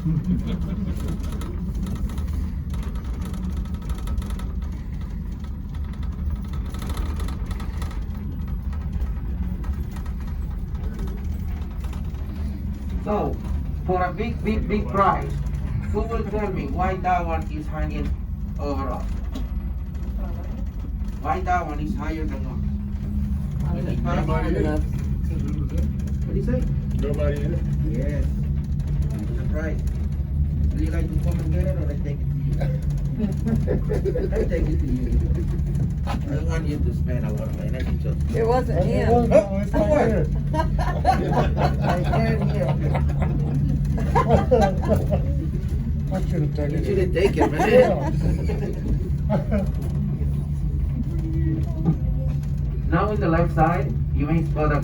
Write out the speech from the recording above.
So, for a big prize, who will tell me why that one is hanging over us? Why that one is higher than us? Nobody in it. What do you say? Nobody in it. Yes. It's a prize. Would you like to come and get it, or I take it to you? I take it to you. I don't want you to spend a lot of energy just. It wasn't him. Oh, it's not here. I can't hear. I should have taken You it. should have taken it, man. Now in the left side, you may spot a